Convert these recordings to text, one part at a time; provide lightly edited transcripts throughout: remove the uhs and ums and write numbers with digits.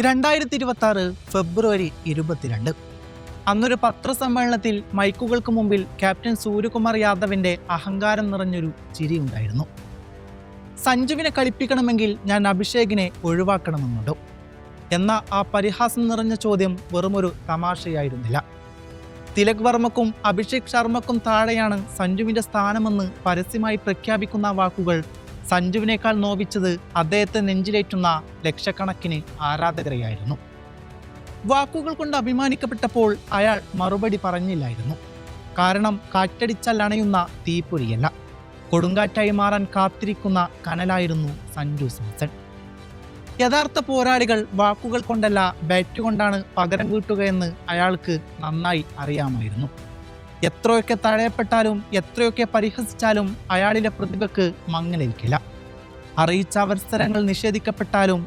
2026 ഫെബ്രുവരി 22. അന്നൊരു പത്രസമ്മേളനത്തിൽ മൈക്കുകൾക്ക് മുമ്പിൽ ക്യാപ്റ്റൻ സൂര്യകുമാർ യാദവിന്റെ അഹങ്കാരം നിറഞ്ഞൊരു ചിരിയുണ്ടായിരുന്നു. സഞ്ജുവിനെ കളിപ്പിക്കണമെങ്കിൽ ഞാൻ അഭിഷേകിനെ ഒഴിവാക്കണമെന്നുണ്ടോ എന്ന ആ പരിഹാസം നിറഞ്ഞ ചോദ്യം വെറുമൊരു തമാശയായിരുന്നില്ല. തിലക് വർമ്മക്കും അഭിഷേക് ശർമ്മക്കും താഴെയാണ് സഞ്ജുവിന്റെ സ്ഥാനമെന്ന് പരസ്യമായി പ്രഖ്യാപിക്കുന്ന വാക്കുകൾ സഞ്ജുവിനേക്കാൾ നോവിച്ചത് അദ്ദേഹത്തെ നെഞ്ചിലേറ്റുന്ന ലക്ഷക്കണക്കിന് ആരാധകരെയായിരുന്നു. വാക്കുകൾ കൊണ്ട് അഭിമാനിക്കപ്പെട്ടപ്പോൾ അയാൾ മറുപടി പറഞ്ഞില്ലായിരുന്നു. കാരണം കാറ്റടിച്ചാൽ അണയുന്ന തീപ്പൊരിയല്ല, കൊടുങ്കാറ്റായി മാറാൻ കാത്തിരിക്കുന്ന കനലായിരുന്നു സഞ്ജു സാംസൺ. യഥാർത്ഥ പോരാളികൾ വാക്കുകൾ കൊണ്ടല്ല ബാറ്റ് കൊണ്ടാണ് പകരം വീട്ടുകയെന്ന് അയാൾക്ക് നന്നായി അറിയാമായിരുന്നു. എത്രയൊക്കെ തഴയപ്പെട്ടാലും എത്രയൊക്കെ പരിഹസിച്ചാലും അയാളിലെ പ്രതിഭയ്ക്ക് മങ്ങലേൽക്കില്ല. അറിയിച്ച അവസരങ്ങൾ നിഷേധിക്കപ്പെട്ടാലും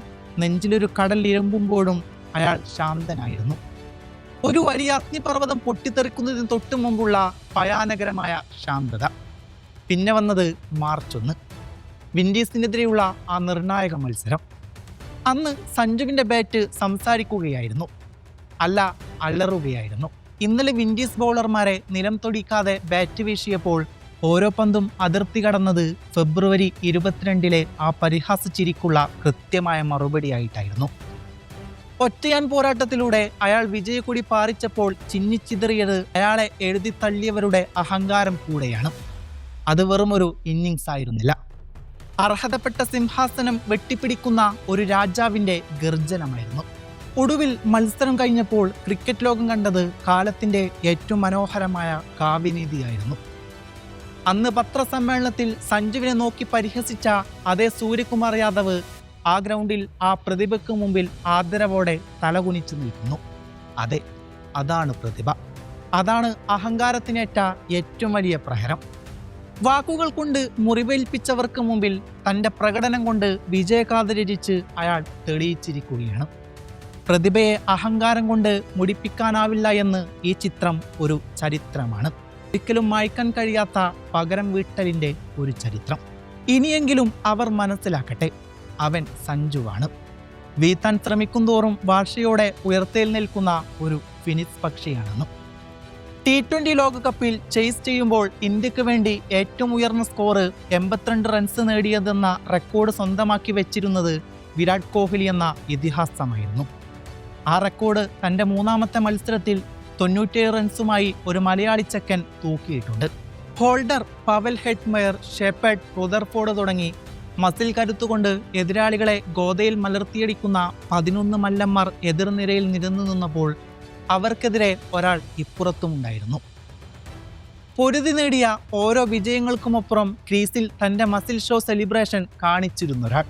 നെഞ്ചിലൊരു കടൽ ഇരമ്പുമ്പോഴും അയാൾ ശാന്തനായിരുന്നു. ഒരു വലിയ അഗ്നിപർവ്വതം പൊട്ടിത്തെറിക്കുന്നതിന് തൊട്ടു മുമ്പുള്ള ഭയാനകരമായ ശാന്തത. പിന്നെ വന്നത് മാർച്ച് 1, വിൻഡീസിനെതിരെയുള്ള ആ നിർണായക മത്സരം. അന്ന് സഞ്ജുവിൻ്റെ ബാറ്റ് സംസാരിക്കുകയായിരുന്നു, അല്ല അലറുകയായിരുന്നു. ഇന്നലെ വിൻഡീസ് ബൗളർമാരെ നിലം തൊടിക്കാതെ ബാറ്റ് വീശിയപ്പോൾ ഓരോ പന്തും അതിർത്തി കടന്നത് ഫെബ്രുവരി 22 ആ പരിഹാസ ചിരിക്കുള്ള കൃത്യമായ മറുപടിയായിട്ടായിരുന്നു. ഒറ്റയാൻ പോരാട്ടത്തിലൂടെ അയാൾ വിജയക്കൊടി പാറിച്ചപ്പോൾ ചിന്നിച്ചിതറിയത് അയാളെ എഴുതി തള്ളിയവരുടെ അഹങ്കാരം കൂടെയാണ്. അത് വെറുമൊരു ഇന്നിങ്സ് ആയിരുന്നില്ല, അർഹതപ്പെട്ട സിംഹാസനം വെട്ടിപ്പിടിക്കുന്ന ഒരു രാജാവിൻ്റെ ഗർജനമായിരുന്നു. ഒടുവിൽ മത്സരം കഴിഞ്ഞപ്പോൾ ക്രിക്കറ്റ് ലോകം കണ്ടത് കാലത്തിൻ്റെ ഏറ്റവും മനോഹരമായ കാവ്യനീതിയായിരുന്നു. അന്ന് പത്രസമ്മേളനത്തിൽ സഞ്ജുവിനെ നോക്കി പരിഹസിച്ച അതേ സൂര്യകുമാർ യാദവ് ആ ഗ്രൗണ്ടിൽ ആ പ്രതിഭയ്ക്ക് മുമ്പിൽ ആദരവോടെ തലകുനിച്ചു നിൽക്കുന്നു. അതെ, അതാണ് പ്രതിഭ, അതാണ് അഹങ്കാരത്തിനേറ്റ ഏറ്റവും വലിയ പ്രഹരം. വാക്കുകൾ കൊണ്ട് മുറിവേൽപ്പിച്ചവർക്ക് മുമ്പിൽ തൻ്റെ പ്രകടനം കൊണ്ട് വിജയഗാഥ അയാൾ തെളിയിച്ചിരിക്കുകയാണ്. പ്രതിഭയെ അഹങ്കാരം കൊണ്ട് മുടിപ്പിക്കാനാവില്ല എന്ന് ഈ ചിത്രം ഒരു ചരിത്രമാണ്. ഒരിക്കലും മായ്ക്കാൻ കഴിയാത്ത പകരം വീട്ടലിൻ്റെ ഒരു ചരിത്രം. ഇനിയെങ്കിലും അവർ മനസ്സിലാക്കട്ടെ, അവൻ സഞ്ജുവാണ്. വീഴ്ത്താൻ ശ്രമിക്കുന്തോറും വാശിയോടെ ഉയർത്തെഴുന്നേൽക്കുന്ന ഒരു ഫിനിക്സ് പക്ഷിയാണെന്ന്. T20 ലോകകപ്പിൽ ചേസ് ചെയ്യുമ്പോൾ ഇന്ത്യക്ക് വേണ്ടി ഏറ്റവും ഉയർന്ന സ്കോർ 82 റൺസ് നേടിയതെന്ന റെക്കോർഡ് സ്വന്തമാക്കി വെച്ചിരുന്നത് വിരാട് കോഹ്ലി എന്ന ഇതിഹാസമായിരുന്നു. ആ റെക്കോർഡ് തൻ്റെ 3ാമത്തെ മത്സരത്തിൽ 97 റൺസുമായി ഒരു മലയാളി ചെക്കൻ തൂക്കിയിട്ടുണ്ട്. Holder, Powell Hetmyer, Shepherd, Rutherford തുടങ്ങി മസിൽ കരുത്തുകൊണ്ട് എതിരാളികളെ ഗോതയിൽ മലർത്തിയടിക്കുന്ന 11 മല്ലന്മാർ എതിർനിരയിൽ നിരന്നു നിന്നപ്പോൾ അവർക്കെതിരെ ഒരാൾ ഇപ്പുറത്തുമുണ്ടായിരുന്നു. പൊരുതി നേടിയ ഓരോ വിജയങ്ങൾക്കുമപ്പുറം ക്രീസിൽ തൻ്റെ മസിൽ ഷോ സെലിബ്രേഷൻ കാണിച്ചിരുന്നൊരാൾ.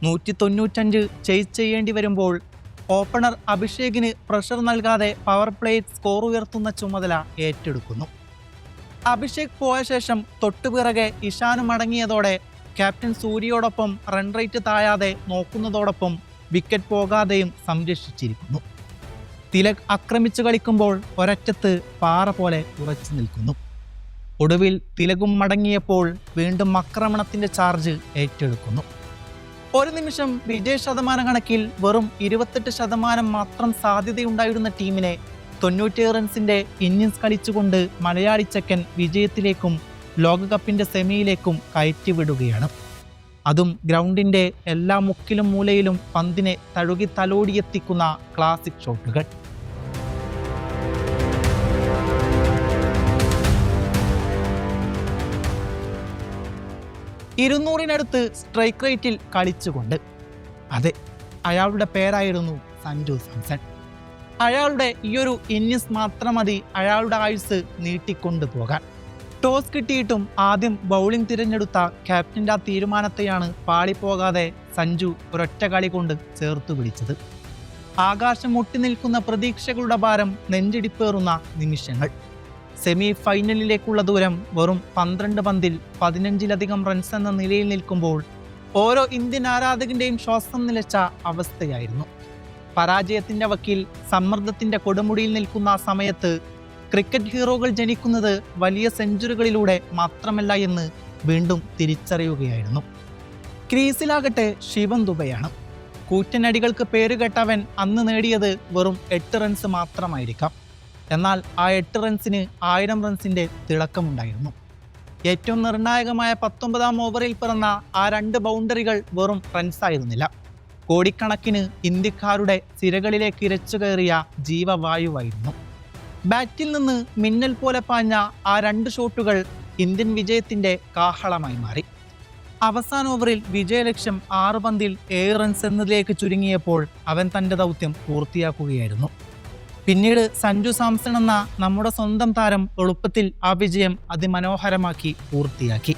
195 ചേസ് ചെയ്യേണ്ടി വരുമ്പോൾ ഓപ്പണർ അഭിഷേകിന് പ്രഷർ നൽകാതെ പവർ പ്ലേയിൽ സ്കോർ ഉയർത്തുന്ന ചുമതല ഏറ്റെടുക്കുന്നു. അഭിഷേക് പോയ ശേഷം തൊട്ടുപിറകെ ഇഷാന് മടങ്ങിയതോടെ ക്യാപ്റ്റൻ സൂര്യയോടൊപ്പം റൺ റേറ്റ് താഴാതെ നോക്കുന്നതോടൊപ്പം വിക്കറ്റ് പോകാതെയും സംരക്ഷിച്ചിരിക്കുന്നു. തിലക് ആക്രമിച്ചു കളിക്കുമ്പോൾ ഒരറ്റത്ത് പാറ പോലെ ഉറച്ചു നിൽക്കുന്നു. ഒടുവിൽ തിലകും മടങ്ങിയപ്പോൾ വീണ്ടും ആക്രമണത്തിൻ്റെ ചാർജ് ഏറ്റെടുക്കുന്നു. ഒരു നിമിഷം വിജയ ശതമാന കണക്കിൽ വെറും 28% മാത്രം സാധ്യതയുണ്ടായിരുന്ന ടീമിനെ 97 റൺസിൻ്റെ ഇന്നിങ്സ് കളിച്ചുകൊണ്ട് മലയാളി ചെക്കൻ വിജയത്തിലേക്കും ലോകകപ്പിൻ്റെ സെമിയിലേക്കും കയറ്റിവിടുകയാണ്. അതും ഗ്രൗണ്ടിൻ്റെ എല്ലാ മുക്കിലും മൂലയിലും പന്തിനെ തഴുകി തലോടിയെത്തിക്കുന്ന ക്ലാസിക് ഷോട്ടുകൾ. ിനടുത്ത് സ്ട്രൈക്ക് റേറ്റിൽ കളിച്ചുകൊണ്ട്. അതെ, അയാളുടെ പേരായിരുന്നു സഞ്ജു സാംസൺ. അയാളുടെ ഈയൊരു ഇന്നിങ്സ് മാത്രം മതി അയാളുടെ ആയുസ് നീട്ടിക്കൊണ്ടുപോകാൻ. ടോസ് കിട്ടിയിട്ടും ആദ്യം ബൗളിംഗ് തിരഞ്ഞെടുത്ത ക്യാപ്റ്റൻ്റെ ആ തീരുമാനത്തെയാണ് പാളിപ്പോകാതെ സഞ്ജു ഒരൊറ്റ കളി കൊണ്ട് ചേർത്തു പിടിച്ചത്. ആകാശം മുട്ടി നിൽക്കുന്ന പ്രതീക്ഷകളുടെ ഭാരം നെഞ്ചിടിപ്പേറുന്ന നിമിഷങ്ങൾ. സെമി ഫൈനലിലേക്കുള്ള ദൂരം വെറും 12 പന്തിൽ 15ലധികം റൺസ് എന്ന നിലയിൽ നിൽക്കുമ്പോൾ ഓരോ ഇന്ത്യൻ ആരാധകന്റെയും ശ്വാസം നിലച്ച അവസ്ഥയായിരുന്നു. പരാജയത്തിൻ്റെ വക്കീൽ, സമ്മർദ്ദത്തിൻ്റെ കൊടുമുടിയിൽ നിൽക്കുന്ന ആ സമയത്ത് ക്രിക്കറ്റ് ഹീറോകൾ ജനിക്കുന്നത് വലിയ സെഞ്ചുറികളിലൂടെ മാത്രമല്ല എന്ന് വീണ്ടും തിരിച്ചറിയുകയായിരുന്നു. ക്രീസിലാകട്ടെ ശിവൻ ദുബെയാണ്. കൂറ്റനടികൾക്ക് പേരുകെട്ടവൻ അന്ന് നേടിയത് വെറും 8 റൺസ് മാത്രമായിരിക്കാം. എന്നാൽ ആ 8 റൺസിന് 1000 റൺസിൻ്റെ തിളക്കമുണ്ടായിരുന്നു. ഏറ്റവും നിർണായകമായ 19ാം ഓവറിൽ പിറന്ന ആ 2 ബൗണ്ടറികൾ വെറും റൺസായിരുന്നില്ല. കോടിക്കണക്കിന് ഇന്ത്യക്കാരുടെ സിരകളിലേക്ക് ഇരച്ചു കയറിയ ജീവവായുവായിരുന്നു. ബാറ്റിൽ നിന്ന് മിന്നൽ പോലെ പാഞ്ഞ ആ 2 ഷോട്ടുകൾ ഇന്ത്യൻ വിജയത്തിൻ്റെ കാഹളമായി മാറി. അവസാന ഓവറിൽ വിജയലക്ഷ്യം 6 പന്തിൽ 7 റൺസ് എന്നതിലേക്ക് ചുരുങ്ങിയപ്പോൾ അവൻ തൻ്റെ ദൗത്യം പൂർത്തിയാക്കുകയായിരുന്നു. പിന്നീട് സഞ്ജു സാംസൺ എന്ന നമ്മുടെ സ്വന്തം താരം എളുപ്പത്തിൽ ആ വിജയം അതിമനോഹരമാക്കി പൂർത്തിയാക്കി.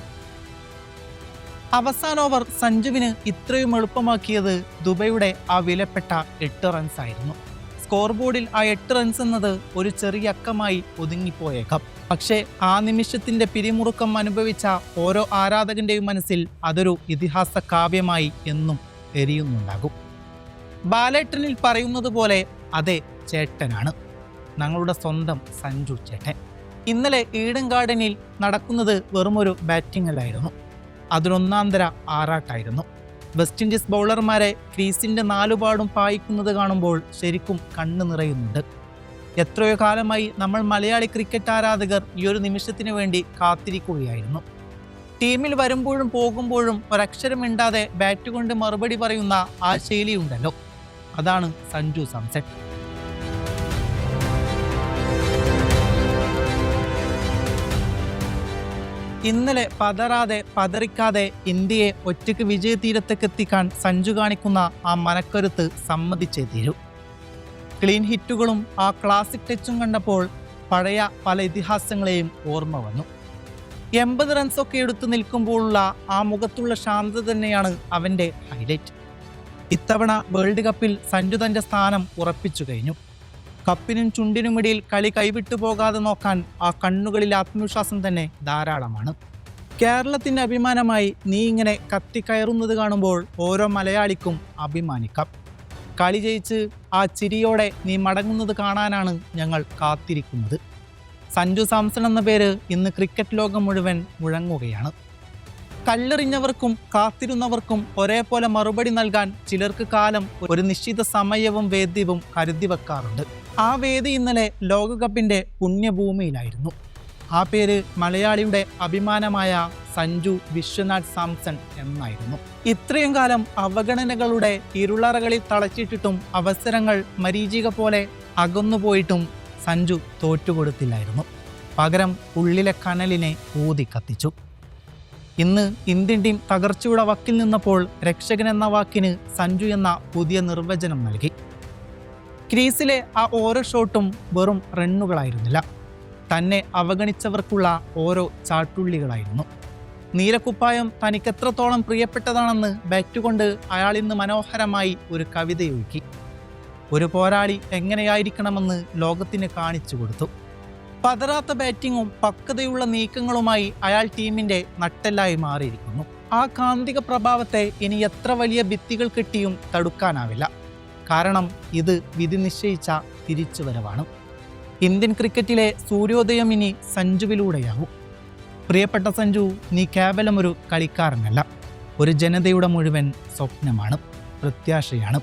അവസാന ഓവർ സഞ്ജുവിന് ഇത്രയും എളുപ്പമാക്കിയത് ദുബൈയുടെ ആ വിലപ്പെട്ട 8 റൺസ് ആയിരുന്നു. സ്കോർ ബോർഡിൽ ആ 8 റൺസ് എന്നത് ഒരു ചെറിയ അക്കമായി ഒതുങ്ങിപ്പോയേക്കാം. പക്ഷേ ആ നിമിഷത്തിൻ്റെ പിരിമുറുക്കം അനുഭവിച്ച ഓരോ ആരാധകൻ്റെയും മനസ്സിൽ അതൊരു ഇതിഹാസ കാവ്യമായി എന്നും എരിയുന്നുണ്ടാകും. ബാലേട്ടനിൽ പറയുന്നത് പോലെ അതെ ചേട്ടനാണ്, ഞങ്ങളുടെ സ്വന്തം സഞ്ജു ചേട്ടൻ. ഇന്നലെ ഈഡൻ ഗാർഡനിൽ നടക്കുന്നത് വെറുമൊരു ബാറ്റിംഗ് അല്ലായിരുന്നു, അതൊരൊന്നാന്തര ആറാട്ടായിരുന്നു. വെസ്റ്റ് ഇൻഡീസ് ബൗളർമാരെ ക്രീസിൻ്റെ 4 പാടും പായിക്കുന്നത് കാണുമ്പോൾ ശരിക്കും കണ്ണു നിറയുന്നുണ്ട്. എത്രയോ കാലമായി നമ്മൾ മലയാളി ക്രിക്കറ്റ് ആരാധകർ ഈ ഒരു നിമിഷത്തിന് വേണ്ടി കാത്തിരിക്കുകയായിരുന്നു. ടീമിൽ വരുമ്പോഴും പോകുമ്പോഴും ഒരക്ഷരം മിണ്ടാതെ ബാറ്റ് കൊണ്ട് മറുപടി പറയുന്ന ആ ശൈലിയുണ്ടല്ലോ, അതാണ് സഞ്ജു സാംസൺ. ഇന്നലെ പതറാതെ പതറിക്കാതെ ഇന്ത്യയെ ഒറ്റയ്ക്ക് വിജയതീരത്തേക്ക് എത്തിക്കാൻ സഞ്ജു കാണിക്കുന്ന ആ മനക്കരുത്ത് സമ്മതിച്ചേ തീരൂ. ക്ലീൻ ഹിറ്റുകളും ആ ക്ലാസിക് ടച്ചും കണ്ടപ്പോൾ പഴയ പല ഇതിഹാസങ്ങളെയും ഓർമ്മ വന്നു. 80 റൺസൊക്കെ എടുത്തു നിൽക്കുമ്പോഴുള്ള ആ മുഖത്തുള്ള ശാന്തത തന്നെയാണ് അവൻ്റെ ഹൈലൈറ്റ്. ഇത്തവണ വേൾഡ് കപ്പിൽ സഞ്ജു തൻ്റെ സ്ഥാനം ഉറപ്പിച്ചു കഴിഞ്ഞു. കപ്പിനും ചുണ്ടിനുമിടയിൽ കളി കൈവിട്ടു പോകാതെ നോക്കാൻ ആ കണ്ണുകളിൽ ആത്മവിശ്വാസം തന്നെ ധാരാളമാണ്. കേരളത്തിൻ്റെ അഭിമാനമായി നീ ഇങ്ങനെ കത്തിക്കയറുന്നത് കാണുമ്പോൾ ഓരോ മലയാളിക്കും അഭിമാനിക്കാം. കളി ജയിച്ച് ആ ചിരിയോടെ നീ മടങ്ങുന്നത് കാണാനാണ് ഞങ്ങൾ കാത്തിരിക്കുന്നത്. സഞ്ജു സാംസൺ എന്ന പേര് ഇന്ന് ക്രിക്കറ്റ് ലോകം മുഴുവൻ മുഴങ്ങുകയാണ്. കല്ലെറിഞ്ഞവർക്കും കാത്തിരുന്നവർക്കും ഒരേപോലെ മറുപടി നൽകാൻ ചിലർക്ക് കാലം ഒരു നിശ്ചിത സമയവും വേദ്യവും കരുതി വെക്കാറുണ്ട്. ആ വേദി ഇന്നലെ ലോകകപ്പിൻ്റെ പുണ്യഭൂമിയിലായിരുന്നു. ആ പേര് മലയാളിയുടെ അഭിമാനമായ സഞ്ജു വിശ്വനാഥ് സാംസൺ എന്നായിരുന്നു. ഇത്രയും കാലം അവഗണനകളുടെ ഇരുളറകളിൽ തളച്ചിട്ടിട്ടും അവസരങ്ങൾ മരീചിക പോലെ അകന്നുപോയിട്ടും സഞ്ജു തോറ്റുകൊടുത്തില്ലായിരുന്നു. പകരം ഉള്ളിലെ കനലിനെ ഊതി കത്തിച്ചു. ഇന്ന് ഇന്ത്യൻ ടീം തകർച്ചയുടെ വക്കിൽ നിന്നപ്പോൾ രക്ഷകൻ എന്ന വാക്കിന് സഞ്ജു എന്ന പുതിയ നിർവചനം നൽകി. ക്രീസിലെ ആ ഓരോ ഷോട്ടും വെറും റണ്ണുകളായിരുന്നില്ല, തന്നെ അവഗണിച്ചവർക്കുള്ള ഓരോ ചാട്ടുള്ളികളായിരുന്നു. നീലക്കുപ്പായം തനിക്കെത്രത്തോളം പ്രിയപ്പെട്ടതാണെന്ന് ബാറ്റുകൊണ്ട് അയാൾ ഇന്ന് മനോഹരമായി ഒരു കവിതയൊഴുക്കി. ഒരു പോരാളി എങ്ങനെയായിരിക്കണമെന്ന് ലോകത്തിന് കാണിച്ചു കൊടുത്തു. പതറാത്ത ബാറ്റിങ്ങും പക്വതയുള്ള നീക്കങ്ങളുമായി അയാൾ ടീമിൻ്റെ നട്ടെല്ലായി മാറിയിരിക്കുന്നു. ആ കാന്തിക പ്രഭാവത്തെ ഇനി എത്ര വലിയ ഭിത്തികൾ കെട്ടിയും തടുക്കാനാവില്ല. കാരണം ഇത് വിധി നിശ്ചയിച്ച തിരിച്ചുവരവാണ്. ഇന്ത്യൻ ക്രിക്കറ്റിലെ സൂര്യോദയം ഇനി സഞ്ജുവിലൂടെയാവും. പ്രിയപ്പെട്ട സഞ്ജു, നീ കേവലം ഒരു കളിക്കാരനല്ല, ഒരു ജനതയുടെ മുഴുവൻ സ്വപ്നമാണ്, പ്രത്യാശയാണ്.